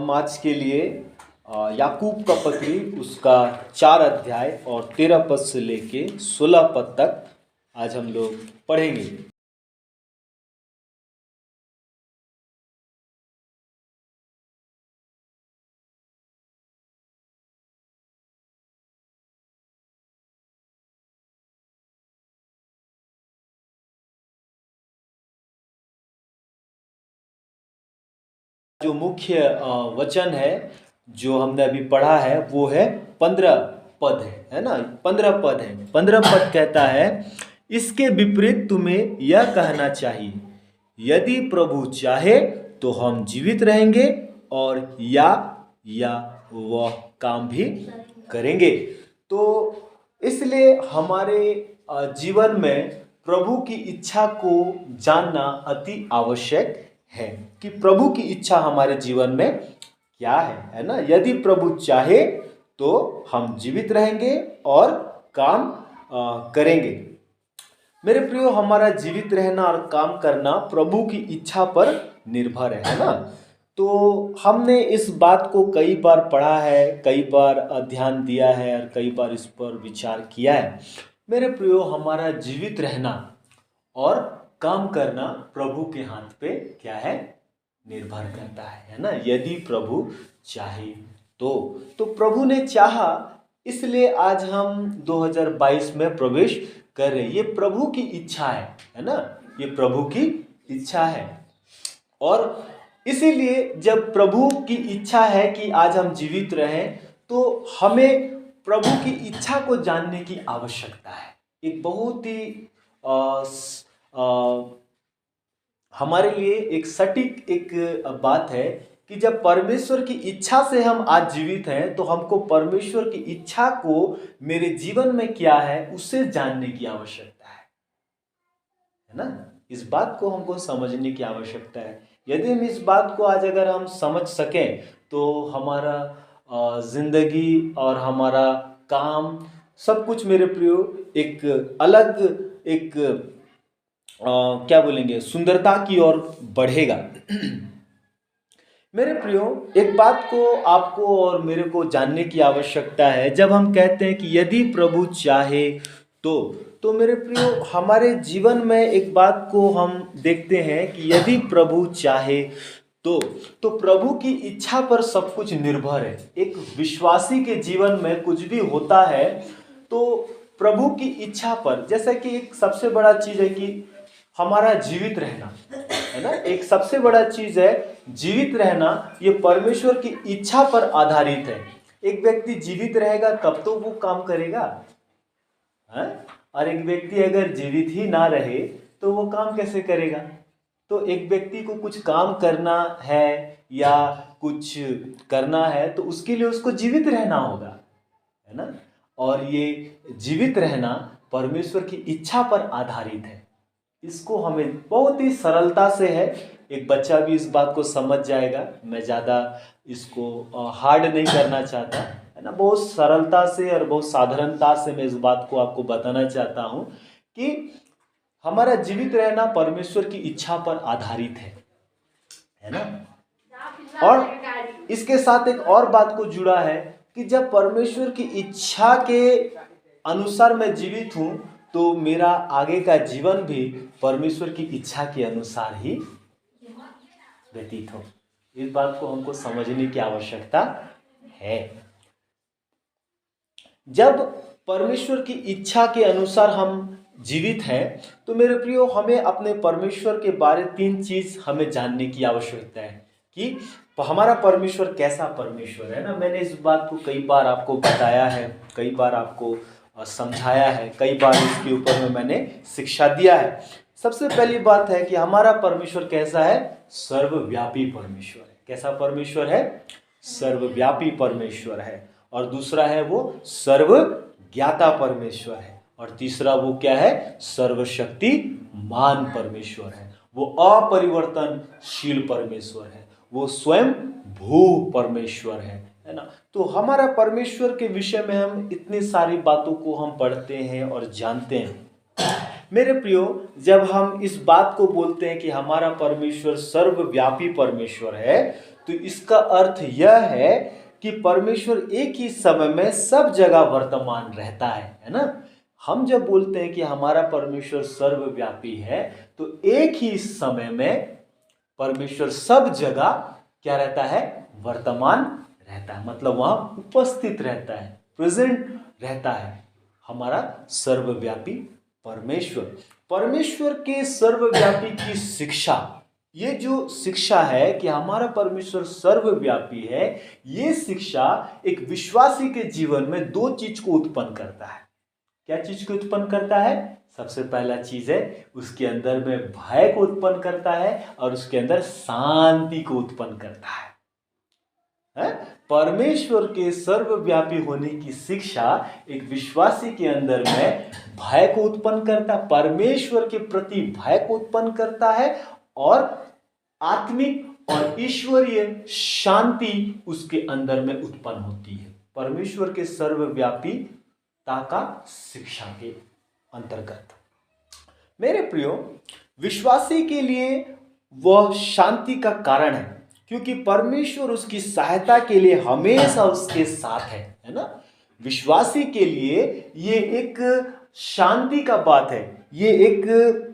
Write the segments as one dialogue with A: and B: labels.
A: हम आज के लिए याकूब का पत्री उसका 4 अध्याय और 13 पद से लेके 16 पद तक आज हम लोग पढ़ेंगे। जो मुख्य वचन है जो हमने अभी पढ़ा है वो है 15 पद है ना। 15 पद है। 15 पद कहता है, इसके विपरीत तुम्हें यह कहना चाहिए, यदि प्रभु चाहे तो हम जीवित रहेंगे और या वह काम भी करेंगे। तो इसलिए हमारे जीवन में प्रभु की इच्छा को जानना अति आवश्यक है कि प्रभु की इच्छा हमारे जीवन में क्या है ना। यदि प्रभु चाहे तो हम जीवित रहेंगे और काम करेंगे। मेरे प्रियो, हमारा जीवित रहना और काम करना प्रभु की इच्छा पर निर्भर है ना। तो हमने इस बात को कई बार पढ़ा है, कई बार ध्यान दिया है और कई बार इस पर विचार किया है। मेरे प्रियो, हमारा जीवित रहना और काम करना प्रभु के हाथ पे क्या है, निर्भर करता है ना। यदि प्रभु चाहे तो प्रभु ने चाहा, इसलिए आज हम 2022 में प्रवेश कर रहे हैं। ये प्रभु की इच्छा है ना। ये प्रभु की इच्छा है और इसीलिए जब प्रभु की इच्छा है कि आज हम जीवित रहें तो हमें प्रभु की इच्छा को जानने की आवश्यकता है। एक बहुत ही हमारे लिए एक सटीक एक बात है कि जब परमेश्वर की इच्छा से हम आज जीवित हैं तो हमको परमेश्वर की इच्छा को मेरे जीवन में क्या है उसे जानने की आवश्यकता है ना। इस बात को हमको समझने की आवश्यकता है। यदि हम इस बात को आज अगर हम समझ सकें तो हमारा जिंदगी और हमारा काम सब कुछ मेरे प्रियो एक अलग एक क्या बोलेंगे सुंदरता की ओर बढ़ेगा। मेरे प्रियो, एक बात को आपको और मेरे को जानने की आवश्यकता है। जब हम कहते हैं कि यदि प्रभु चाहे तो मेरे प्रियो, हमारे जीवन में एक बात को हम देखते हैं कि यदि प्रभु चाहे तो प्रभु की इच्छा पर सब कुछ निर्भर है। एक विश्वासी के जीवन में कुछ भी होता है तो प्रभु की इच्छा पर, जैसा कि एक सबसे बड़ा चीज है कि हमारा जीवित रहना है ना। एक सबसे बड़ा चीज है जीवित रहना, ये परमेश्वर की इच्छा पर आधारित है। एक व्यक्ति जीवित रहेगा तब तो वो काम करेगा है? और एक व्यक्ति अगर जीवित ही ना रहे तो वो काम कैसे करेगा। तो एक व्यक्ति को कुछ काम करना है या कुछ करना है तो उसके लिए उसको जीवित रहना होगा है ना। और ये जीवित रहना परमेश्वर की इच्छा पर आधारित है। इसको हमें बहुत ही सरलता से है, एक बच्चा भी इस बात को समझ जाएगा। मैं ज़्यादा इसको हार्ड नहीं करना चाहता है ना। बहुत सरलता से और बहुत साधारणता से मैं इस बात को आपको बताना चाहता हूँ कि हमारा जीवित रहना परमेश्वर की इच्छा पर आधारित है ना। और इसके साथ एक और बात को जुड़ा है कि जब परमेश्वर की इच्छा के अनुसार मैं जीवित हूँ तो मेरा आगे का जीवन भी परमेश्वर की इच्छा के अनुसार ही व्यतीत हो। इस बात को हमको समझने की आवश्यकता है। जब परमेश्वर की इच्छा के अनुसार हम जीवित हैं तो मेरे प्रियो, हमें अपने परमेश्वर के बारे 3 चीज हमें जानने की आवश्यकता है कि हमारा परमेश्वर कैसा परमेश्वर है ना। मैंने इस बात को कई बार आपको बताया है, कई बार आपको समझाया है, कई बार इसके ऊपर में मैंने शिक्षा दिया है। सबसे पहली बात है कि हमारा परमेश्वर कैसा है, सर्वव्यापी परमेश्वर है। कैसा परमेश्वर है, सर्वव्यापी परमेश्वर है। और दूसरा है वो सर्वज्ञाता परमेश्वर है। और तीसरा वो क्या है, सर्वशक्तिमान परमेश्वर है। वो अपरिवर्तनशील परमेश्वर है, वो स्वयं भू परमेश्वर है ना। तो हमारा परमेश्वर के विषय में हम इतनी सारी बातों को हम पढ़ते हैं और जानते हैं। मेरे प्रियो, जब हम इस बात को बोलते हैं कि हमारा परमेश्वर सर्वव्यापी परमेश्वर है तो इसका अर्थ यह है कि परमेश्वर एक ही समय में सब जगह वर्तमान रहता है ना। हम जब बोलते हैं कि हमारा परमेश्वर सर्वव्यापी है, तो एक ही समय में परमेश्वर सब जगह क्या रहता है, वर्तमान रहता है, मतलब वहां उपस्थित रहता है, प्रेजेंट रहता है हमारा सर्वव्यापी परमेश्वर। परमेश्वर के सर्वव्यापी की शिक्षा, ये जो शिक्षा है कि हमारा परमेश्वर सर्वव्यापी है, ये शिक्षा एक विश्वासी के जीवन में दो चीज को उत्पन्न करता है। क्या चीज को उत्पन्न करता है? सबसे पहला चीज है उसके अंदर में भय को उत्पन्न करता है और उसके अंदर शांति को उत्पन्न करता है। परमेश्वर के सर्वव्यापी होने की शिक्षा एक विश्वासी के अंदर में भय को उत्पन्न करता है, परमेश्वर के प्रति भय को उत्पन्न करता है और आत्मिक और ईश्वरीय शांति उसके अंदर में उत्पन्न होती है, परमेश्वर के सर्वव्यापीता का शिक्षा के अंतर्गत। मेरे प्रियो, विश्वासी के लिए वह शांति का कारण है क्योंकि परमेश्वर उसकी सहायता के लिए हमेशा उसके साथ है ना। विश्वासी के लिए ये एक शांति का बात है, ये एक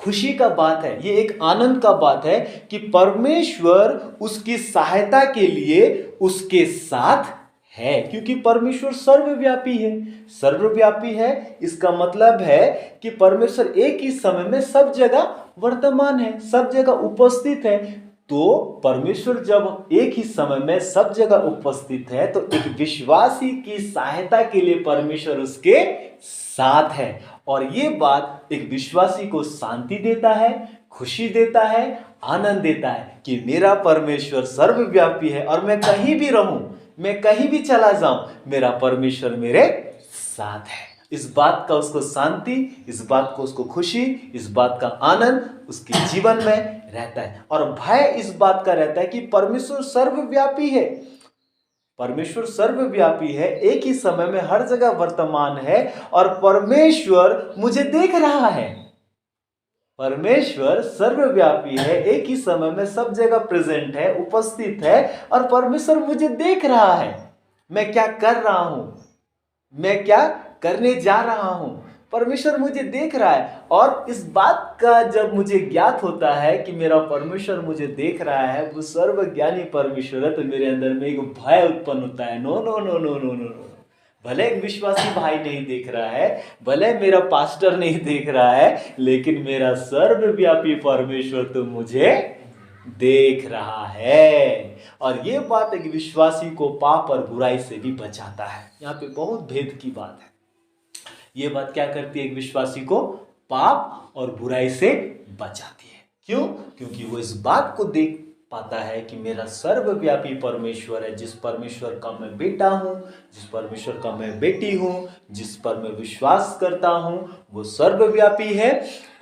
A: खुशी का बात है, ये एक आनंद का बात है कि परमेश्वर उसकी सहायता के लिए उसके साथ है, क्योंकि परमेश्वर सर्वव्यापी है। सर्वव्यापी है इसका मतलब है कि परमेश्वर एक ही समय में सब जगह वर्तमान है, सब जगह उपस्थित है। तो परमेश्वर जब एक ही समय में सब जगह उपस्थित है, तो एक विश्वासी की सहायता के लिए परमेश्वर उसके साथ है, और ये बात एक विश्वासी को शांति देता है, खुशी देता है, आनंद देता है कि मेरा परमेश्वर सर्वव्यापी है और मैं कहीं भी रहूं, मैं कहीं भी चला जाऊं, मेरा परमेश्वर मेरे साथ है। इस बात का उसको शांति, इस बात को उसको खुशी, इस बात का आनंद उसके जीवन में रहता है। और भय इस बात का रहता है कि परमेश्वर सर्वव्यापी है, परमेश्वर सर्वव्यापी है, एक ही समय में हर जगह वर्तमान है और परमेश्वर मुझे देख रहा है। परमेश्वर सर्वव्यापी है, एक ही समय में सब जगह प्रेजेंट है, उपस्थित है, और परमेश्वर मुझे देख रहा है मैं क्या कर रहा हूं, मैं क्या करने जा रहा हूं। परमेश्वर मुझे देख रहा है, और इस बात का जब मुझे ज्ञात होता है कि मेरा परमेश्वर मुझे देख रहा है, वो सर्वज्ञानी परमेश्वर है, तो मेरे अंदर में एक भय उत्पन्न होता है। No no no no no no no, भले एक विश्वासी भाई नहीं देख रहा है, भले मेरा पास्टर नहीं देख रहा है, लेकिन मेरा सर्वव्यापी परमेश्वर तो मुझे देख रहा है। और ये बात एक विश्वासी को पाप और बुराई से भी बचाता है। यहाँ पे बहुत भेद की बात है। ये बात क्या करती है? एक विश्वासी को पाप और बुराई से बचाती है। क्यों? क्योंकि वो इस बात को देख पाता है कि मेरा सर्वव्यापी परमेश्वर है, जिस परमेश्वर का मैं बेटा हूं, जिस परमेश्वर का मैं बेटी हूं, जिस पर मैं विश्वास करता हूं, वो सर्वव्यापी है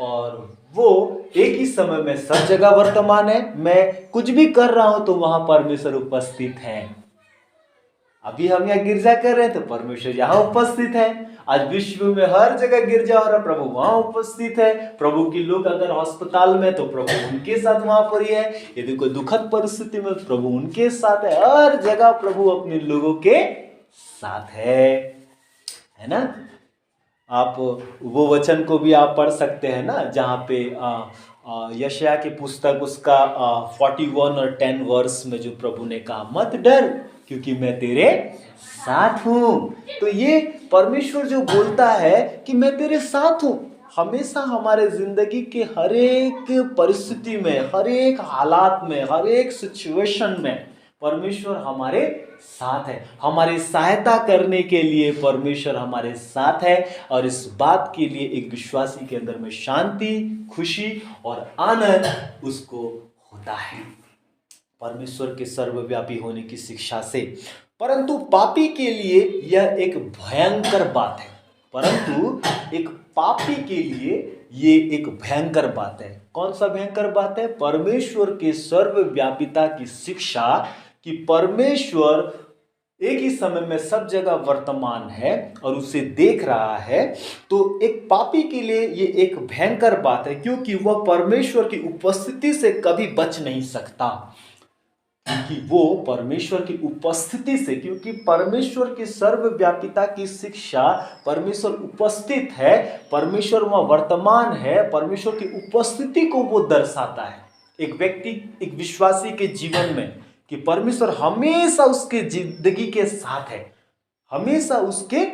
A: और वो एक ही समय में सब जगह वर्तमान है। मैं कुछ भी कर रहा हूं तो वहां परमेश्वर उपस्थित है। अभी हम यहाँ गिरजा कर रहे हैं तो परमेश्वर यहाँ उपस्थित है। आज विश्व में हर जगह गिरजा हो रहा, प्रभु वहां उपस्थित है। प्रभु की लोग अगर अस्पताल में तो प्रभु उनके साथ वहां पर ही है। यदि कोई दुखद परिस्थिति में प्रभु उनके साथ है। हर जगह प्रभु अपने लोगों के साथ है ना। आप वो वचन को भी आप पढ़ सकते हैं ना, जहाँ पे यशायाह की पुस्तक उसका 41 और 10 वर्स में जो प्रभु ने कहा, मत डर क्योंकि मैं तेरे साथ हूं। तो ये परमेश्वर जो बोलता है कि मैं तेरे साथ हूं, हमेशा हमारे जिंदगी के हर एक परिस्थिति में, हर एक हालात में, हर एक सिचुएशन में परमेश्वर हमारे साथ है। हमारी सहायता करने के लिए परमेश्वर हमारे साथ है, और इस बात के लिए एक विश्वासी के अंदर में शांति, खुशी और आनंद उसको होता है परमेश्वर के सर्वव्यापी होने की शिक्षा से। परंतु पापी के लिए यह एक भयंकर बात है। परंतु एक पापी के लिए ये एक भयंकर बात है। कौन सा भयंकर बात है? परमेश्वर के सर्वव्यापीता की शिक्षा कि परमेश्वर एक ही समय में सब जगह वर्तमान है और उसे देख रहा है। तो एक पापी के लिए ये एक भयंकर बात है, क्योंकि वह परमेश्वर की उपस्थिति से कभी बच नहीं सकता। क्योंकि वो परमेश्वर की उपस्थिति से, क्योंकि परमेश्वर की सर्वव्यापिता की शिक्षा, परमेश्वर उपस्थित है, परमेश्वर वहाँ वर्तमान है, परमेश्वर की उपस्थिति को वो दर्शाता है एक व्यक्ति, एक विश्वासी के जीवन में, कि परमेश्वर हमेशा उसके जिंदगी के साथ है, हमेशा उसके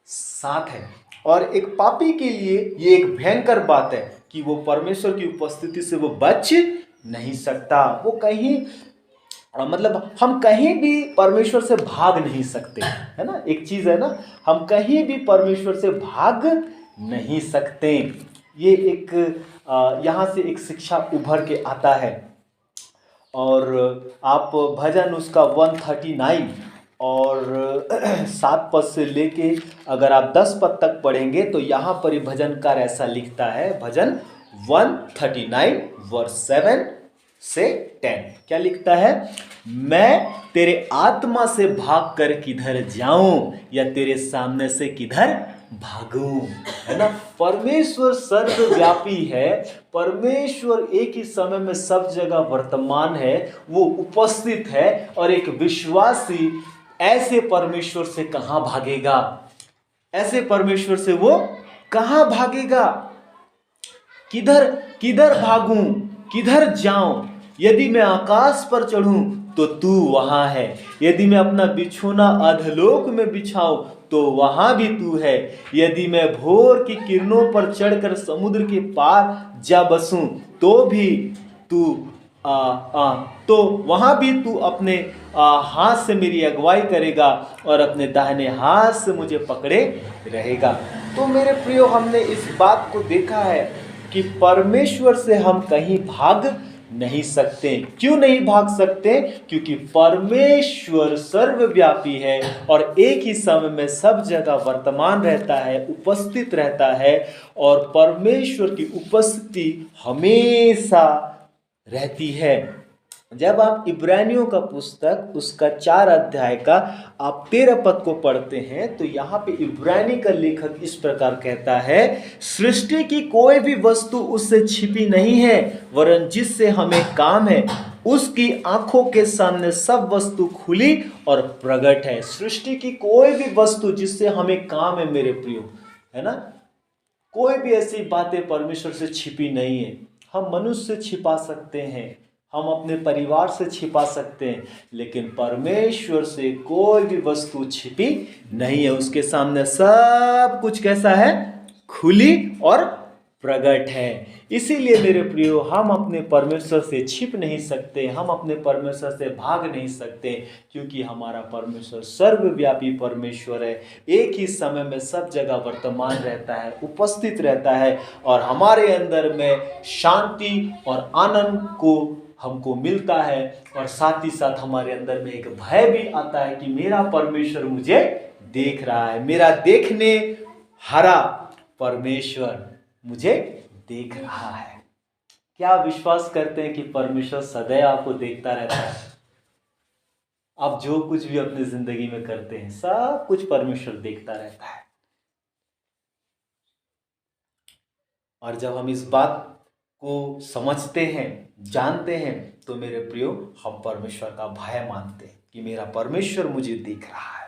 A: साथ है। और एक पापी के लिए ये एक भयंकर बात है कि वो परमेश्वर की उपस्थिति से वो बच नहीं सकता। वो कहीं मतलब हम कहीं भी परमेश्वर से भाग नहीं सकते, है ना, एक चीज है ना, हम कहीं भी परमेश्वर से भाग नहीं सकते। ये एक यहाँ से एक शिक्षा उभर के आता है। और आप भजन उसका 139 और 7 पद से लेके अगर आप 10 पद तक पढ़ेंगे तो यहाँ पर भजनकार ऐसा लिखता है, भजन 139 वर्स 7 से 10 क्या लिखता है, मैं तेरे आत्मा से भाग कर किधर जाऊं, या तेरे सामने से किधर भागूं, है ना। परमेश्वर सर्वव्यापी है, परमेश्वर एक ही समय में सब जगह वर्तमान है, वो उपस्थित है। और एक विश्वासी ऐसे परमेश्वर से कहां भागेगा, ऐसे परमेश्वर से वो कहां भागेगा। किधर किधर भागूं, किधर जाऊं, यदि मैं आकाश पर चढ़ूं तो तू वहां है, यदि मैं अपना बिछौना अधलोक में बिछाऊं तो वहां भी तू है, यदि मैं भोर की किरणों पर चढ़कर समुद्र के पार जा बसूं तो भी तू तो वहां भी तू अपने हाथ से मेरी अगुवाई करेगा और अपने दाहिने हाथ से मुझे पकड़े रहेगा। तो मेरे प्रियो, हमने इस बात को देखा है कि परमेश्वर से हम कहीं भाग नहीं सकते। क्यों नहीं भाग सकते? क्योंकि परमेश्वर सर्वव्यापी है और एक ही समय में सब जगह वर्तमान रहता है, उपस्थित रहता है। और परमेश्वर की उपस्थिति हमेशा रहती है। जब आप इब्रानियों का पुस्तक उसका 4 अध्याय का आप 13 पद को पढ़ते हैं तो यहाँ पे इब्रानी का लेखक इस प्रकार कहता है, सृष्टि की कोई भी वस्तु उससे छिपी नहीं है, वरन जिससे हमें काम है उसकी आंखों के सामने सब वस्तु खुली और प्रकट है। सृष्टि की कोई भी वस्तु जिससे हमें काम है मेरे प्रियो, है ना, कोई भी ऐसी बातें परमेश्वर से छिपी नहीं है। हम मनुष्य से छिपा सकते हैं, हम अपने परिवार से छिपा सकते हैं, लेकिन परमेश्वर से कोई भी वस्तु छिपी नहीं है। उसके सामने सब कुछ कैसा है? खुली और प्रकट है। इसीलिए मेरे प्रियो, हम अपने परमेश्वर से छिप नहीं सकते, हम अपने परमेश्वर से भाग नहीं सकते, क्योंकि हमारा परमेश्वर सर्वव्यापी परमेश्वर है, एक ही समय में सब जगह वर्तमान रहता है, उपस्थित रहता है। और हमारे अंदर में शांति और आनंद को हमको मिलता है, और साथ ही साथ हमारे अंदर में एक भय भी आता है कि मेरा परमेश्वर मुझे देख रहा है, मेरा देखने हारा परमेश्वर मुझे देख रहा है। क्या आप विश्वास करते हैं कि परमेश्वर सदैव आपको देखता रहता है? आप जो कुछ भी अपनी जिंदगी में करते हैं सब कुछ परमेश्वर देखता रहता है। और जब हम इस बात को समझते हैं, जानते हैं, तो मेरे प्रियो, हम परमेश्वर का भय मानते हैं कि मेरा परमेश्वर मुझे देख रहा है।